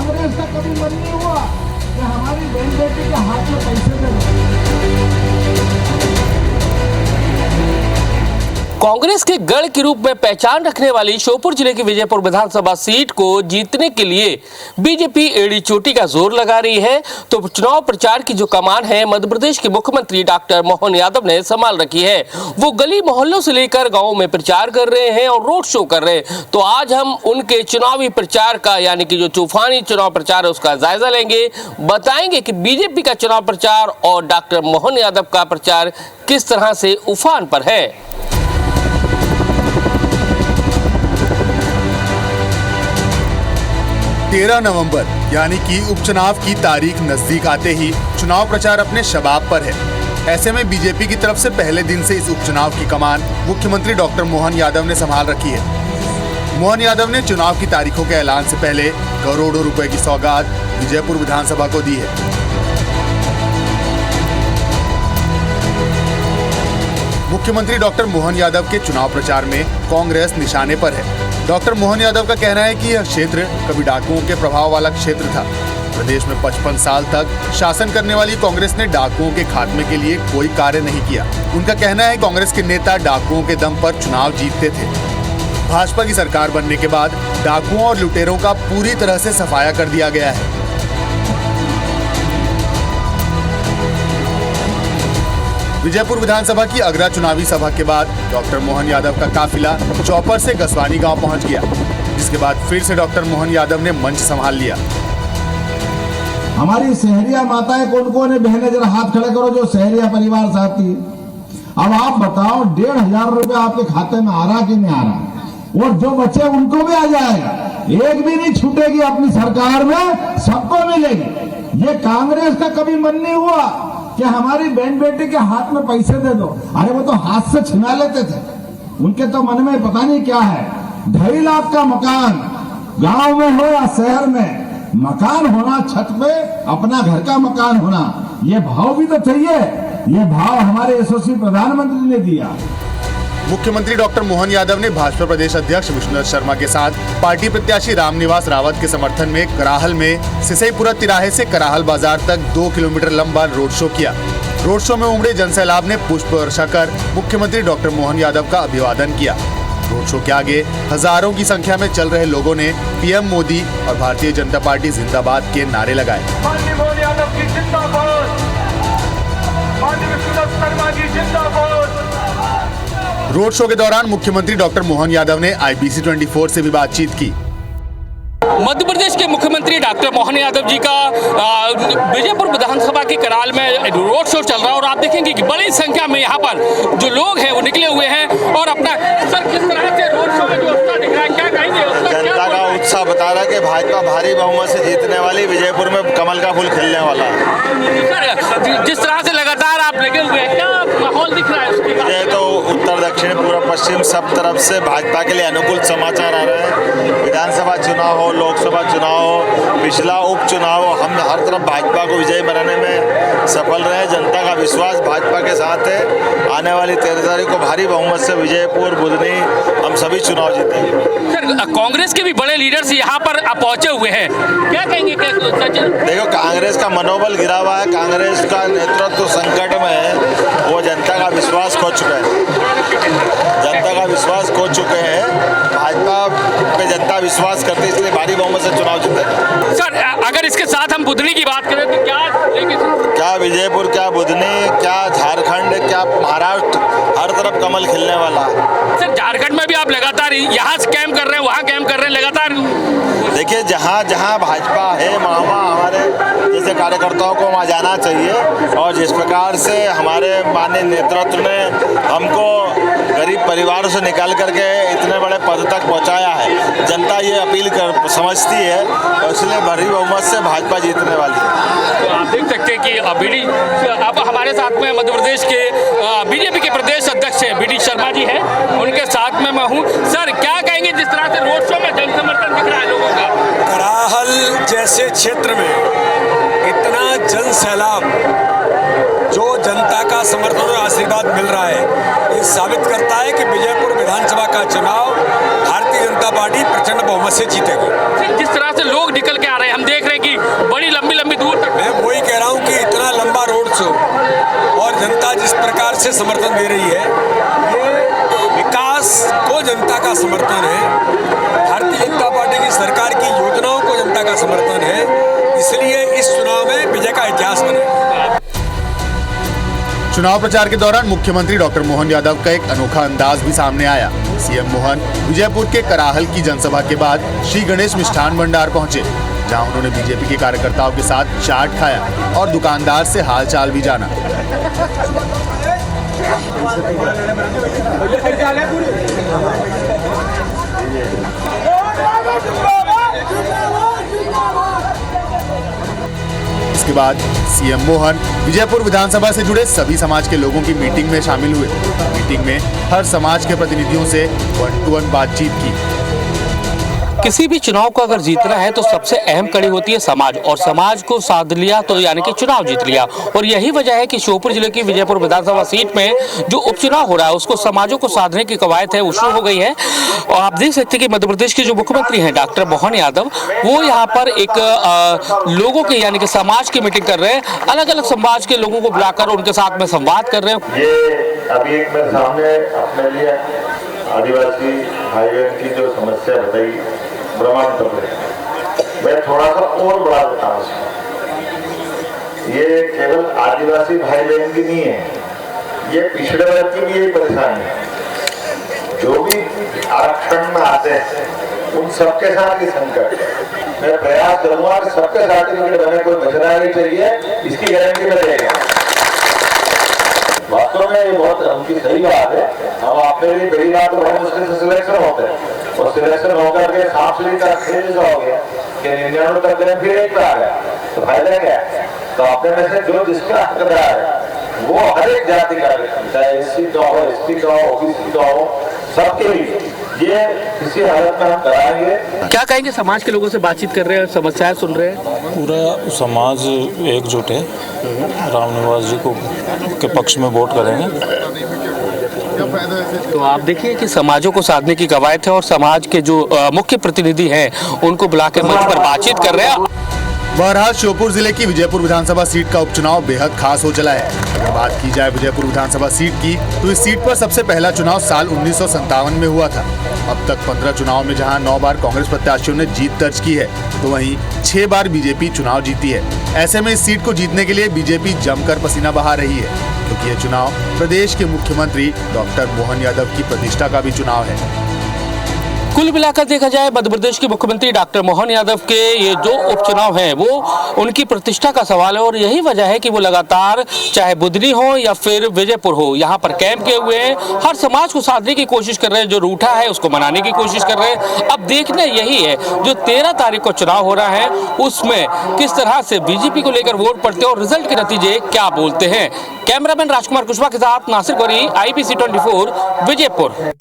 कांग्रेस का कभी मन नहीं हुआ कि हमारी बहन बेटी के हाथ में पैसे दे दो। कांग्रेस के गढ़ के रूप में पहचान रखने वाली श्योपुर जिले की विजयपुर विधानसभा सीट को जीतने के लिए बीजेपी एड़ी चोटी का जोर लगा रही है, तो चुनाव प्रचार की जो कमान है मध्य प्रदेश के मुख्यमंत्री डॉक्टर मोहन यादव ने संभाल रखी है। वो गली मोहल्लों से लेकर गाँव में प्रचार कर रहे हैं और रोड शो कर रहे हैं। तो आज हम उनके चुनावी प्रचार का यानी कि जो तूफानी चुनाव प्रचार है उसका जायजा लेंगे, बताएंगे कि बीजेपी का चुनाव प्रचार और डॉक्टर मोहन यादव का प्रचार किस तरह से उफान पर है। 13 नवंबर यानी कि उपचुनाव की तारीख नजदीक आते ही चुनाव प्रचार अपने शबाब पर है। ऐसे में बीजेपी की तरफ से पहले दिन से इस उपचुनाव की कमान मुख्यमंत्री डॉक्टर मोहन यादव ने संभाल रखी है। मोहन यादव ने चुनाव की तारीखों के ऐलान से पहले करोड़ों रुपए की सौगात विजयपुर विधानसभा को दी है। मुख्यमंत्री डॉक्टर मोहन यादव के चुनाव प्रचार में कांग्रेस निशाने पर है। डॉक्टर मोहन यादव का कहना है कि यह क्षेत्र कभी डाकुओं के प्रभाव वाला क्षेत्र था। प्रदेश में 55 साल तक शासन करने वाली कांग्रेस ने डाकुओं के खात्मे के लिए कोई कार्य नहीं किया। उनका कहना है कांग्रेस के नेता डाकुओं के दम पर चुनाव जीतते थे। भाजपा की सरकार बनने के बाद डाकुओं और लुटेरों का पूरी तरह से सफाया कर दिया गया है। विजयपुर विधानसभा की अगरा चुनावी सभा के बाद डॉक्टर मोहन यादव का काफिला चौपर से गसवानी गांव पहुंच गया, जिसके बाद फिर से डॉक्टर मोहन यादव ने मंच संभाल लिया। हमारी शहरिया माताएं कौन कौन है, बहनें जरा हाथ खड़े करो जो शहरिया परिवार साथी। अब आप बताओ 1,500 रुपए आपके खाते में आ रहा कि नहीं आ रहा, और जो बच्चे उनको भी आ जाएगा, एक भी नहीं छूटेगी अपनी सरकार में, सबको मिलेगी। ये कांग्रेस का कभी मन नहीं हुआ कि हमारी बहन बेटी के हाथ में पैसे दे दो। अरे वो तो हाथ से छिना लेते थे, उनके तो मन में पता नहीं क्या है। 2.5 लाख का मकान गांव में हो या शहर में, मकान होना, छत पे अपना घर का मकान होना, ये भाव भी तो चाहिए। ये भाव हमारे यशस्वी प्रधानमंत्री ने दिया। मुख्यमंत्री डॉक्टर मोहन यादव ने भाजपा प्रदेश अध्यक्ष विष्णुदत्त शर्मा के साथ पार्टी प्रत्याशी रामनिवास रावत के समर्थन में कराहल में सिसईपुरा तिराहे से कराहल बाजार तक 2 किलोमीटर लंबा रोड शो किया। रोड शो में उमड़े जनसैलाब ने पुष्प वर्षा कर मुख्यमंत्री डॉक्टर मोहन यादव का अभिवादन किया। रोड शो के आगे हजारों की संख्या में चल रहे लोगों ने पीएम मोदी और भारतीय जनता पार्टी जिंदाबाद के नारे लगाए। रोड शो के दौरान मुख्यमंत्री डॉक्टर मोहन यादव ने IBC 24 से भी बातचीत की। मध्य प्रदेश के मुख्यमंत्री डॉक्टर मोहन यादव जी का विजयपुर विधानसभा के कराल में रोड शो चल रहा है और आप देखेंगे कि बड़ी संख्या में यहाँ पर जो लोग हैं वो निकले हुए हैं और अपना सर किस तरह से रोड शो में जो उत्साह दिख रहा है, क्या कहेंगे? जनता का उत्साह बता रहा है कि भाजपा भारी बहुमत से जीतने वाली, विजयपुर में कमल का फूल खिलने वाला है। सर जिस तरह से लगातार आप लगे हुए हैं, क्या माहौल दिख रहा है उसकी? ये तो उत्तर दक्षिण पूर्व पश्चिम सब तरफ से भाजपा के लिए अनुकूल समाचार आ रहे हैं। विधानसभा चुनाव हो, लोकसभा चुनाव हो, पिछला उपचुनाव हो, हम हर तरफ भाजपा को विजयी बनाने में सफल रहे। जनता का विश्वास भाजपा के साथ है। आने वाली 13 तारीख को भारी बहुमत से विजयपुर, बुधनी हम सभी चुनाव जीतेंगे। सर कांग्रेस के भी बड़े लीडर्स यहाँ पर पहुंचे हुए हैं, क्या कहेंगे? देखो कांग्रेस का मनोबल गिरा हुआ है, कांग्रेस का नेतृत्व संकट में है, वो जनता का विश्वास खो चुके हैं। जनता का विश्वास खो चुके हैं। भाजपा पे जनता विश्वास करती है, इसलिए भारी बहुमत से चुनाव जीतेगा। सर अगर इसके साथ हम बुधनी की बात करें तो क्या विजयपुर, क्या बुधनी, क्या झारखंड, क्या महाराष्ट्र, हर तरफ कमल खिलने वाला है। सर झारखंड में भी आप लगातार यहाँ कैंप कर रहे हैं, वहाँ कैंप कर रहे हैं लगातार। देखिए जहाँ जहाँ भाजपा है वहाँ हमारे जैसे कार्यकर्ताओं को वहाँ जाना चाहिए, और जिस प्रकार से हमारे माननीय नेतृत्व ने हमको गरीब परिवारों से निकाल करके इतने बड़े पद तक पहुँचाया है, जनता ये अपील कर समझती है, और इसलिए भारी बहुमत से भाजपा जीतने वाली है। तो आप देख सकते हैं कि अब हमारे साथ में मध्य प्रदेश के बीजेपी के प्रदेश अध्यक्ष BD शर्मा जी हैं, उनके साथ में मैं हूँ। सर क्या कहेंगे जिस तरह से रोड शो में जन समर्थन दिख रहा है लोगों का? कराहल जैसे क्षेत्र में इतना जन सैलाब, जो जनता का समर्थन और आशीर्वाद मिल रहा है, ये साबित करता है कि विजयपुर विधानसभा का चुनाव भारतीय जनता पार्टी प्रचंड बहुमत से जीतेगी। जिस तरह से लोग निकल के आ रहे हैं। हम देख रहे हैं कि बड़ी लंबी लंबी दूर तक। मैं वही कह रहा हूँ कि इतना लंबा रोड शो और जनता जिस प्रकार से समर्थन दे रही है, ये विकास को जनता का समर्थन है, भारतीय जनता पार्टी की सरकार की योजनाओं को जनता का समर्थन है, इसलिए इस चुनाव में विजय का इतिहास बने। चुनाव प्रचार के दौरान मुख्यमंत्री डॉक्टर मोहन यादव का एक अनोखा अंदाज भी सामने आया। सीएम मोहन विजयपुर के कराहल की जनसभा के बाद श्री गणेश मिष्ठान भंडार पहुंचे, जहां उन्होंने बीजेपी के कार्यकर्ताओं के साथ चाट खाया और दुकानदार से हालचाल भी जाना। इसके बाद सीएम मोहन विजयपुर विधानसभा से जुड़े सभी समाज के लोगों की मीटिंग में शामिल हुए। मीटिंग में हर समाज के प्रतिनिधियों से 1-to-1 बातचीत की। किसी भी चुनाव को अगर जीतना है तो सबसे अहम कड़ी होती है समाज, और समाज को साध लिया तो यानी कि चुनाव जीत लिया। और यही वजह है कि श्योपुर जिले की विजयपुर विधानसभा सीट में जो उपचुनाव हो रहा है उसको समाजों को साधने की कवायद है वो शुरू हो गई है। और आप देख सकते हैं कि मध्य प्रदेश के जो मुख्यमंत्री हैं डॉक्टर मोहन यादव, वो यहाँ पर एक लोगों के यानी कि समाज की मीटिंग कर रहे हैं। अलग अलग समाज के लोगों को बुलाकर उनके साथ में संवाद कर रहे हैं। ये अभी एक मेरे सामने अपने लिए आदिवासी भाई बहन की जो समस्या बताई प्रमाण पत्र, मैं थोड़ा सा और बढ़ा देता हूँ। ये केवल आदिवासी भाई बहन की नहीं है, ये पिछड़े वर्ग की भी यही परेशानी है। जो भी आरक्षण में आते हैं उन सबके साथ ही संकट है। मैं प्रयास करूंगा कि सबके सर्टिफिकेट बने, कोई बचना नहीं चाहिए, इसकी गारंटी में देगा। वास्तव में ये बहुत उनकी सही बात है। हम अपने लिए बड़ी बात तो बहुत मुश्किल से सिलेक्शन होते हैं, और सिलेक्शन होकर के सांप सीढ़ी का खेल हो गया कि 99 तक गए, फिर एक पे आ गया, तो फायदा क्या है? तो अपने में से जो जिसका हकदार है वो हर एक जाति का, चाहे एससी का हो, एसटी का हो, ओबीसी का हो, सबके लिए ये किसी हालत में हम कराएंगे। क्या कहेंगे? समाज के लोगों से बातचीत कर रहे हैं, समस्याएं सुन रहे हैं। पूरा समाज एकजुट है, रामनिवास जी को के पक्ष में वोट करेंगे। तो आप देखिए कि समाजों को साधने की कवायद है और समाज के जो मुख्य प्रतिनिधि हैं उनको बुला के मंच पर बातचीत कर रहे हैं। बहरहाल श्योपुर जिले की विजयपुर विधानसभा सीट का उपचुनाव बेहद खास हो चला है। अगर बात की जाए विजयपुर विधानसभा सीट की, तो इस सीट पर सबसे पहला चुनाव साल 1957 में हुआ था। अब तक 15 चुनाव में जहां 9 बार कांग्रेस प्रत्याशियों ने जीत दर्ज की है, तो वहीं 6 बार बीजेपी चुनाव जीती है। ऐसे में इस सीट को जीतने के लिए बीजेपी जमकर पसीना बहा रही है, क्योंकि ये चुनाव प्रदेश के मुख्यमंत्री डॉक्टर मोहन यादव की प्रतिष्ठा का भी चुनाव है। कुल मिलाकर देखा जाए मध्य प्रदेश के मुख्यमंत्री डॉक्टर मोहन यादव के ये जो उपचुनाव हैं वो उनकी प्रतिष्ठा का सवाल है, और यही वजह है कि वो लगातार चाहे बुधनी हो या फिर विजयपुर हो यहाँ पर कैंप किए हुए हैं। हर समाज को साधने की कोशिश कर रहे हैं, जो रूठा है उसको मनाने की कोशिश कर रहे हैं। अब देखना यही है जो 13 तारीख को चुनाव हो रहा है उसमें किस तरह से बीजेपी को लेकर वोट पड़ते हैं और रिजल्ट के नतीजे क्या बोलते हैं। कैमरामैन राजकुमार कुशवाहा के साथ नासिर गौरी, IBC 24 विजयपुर।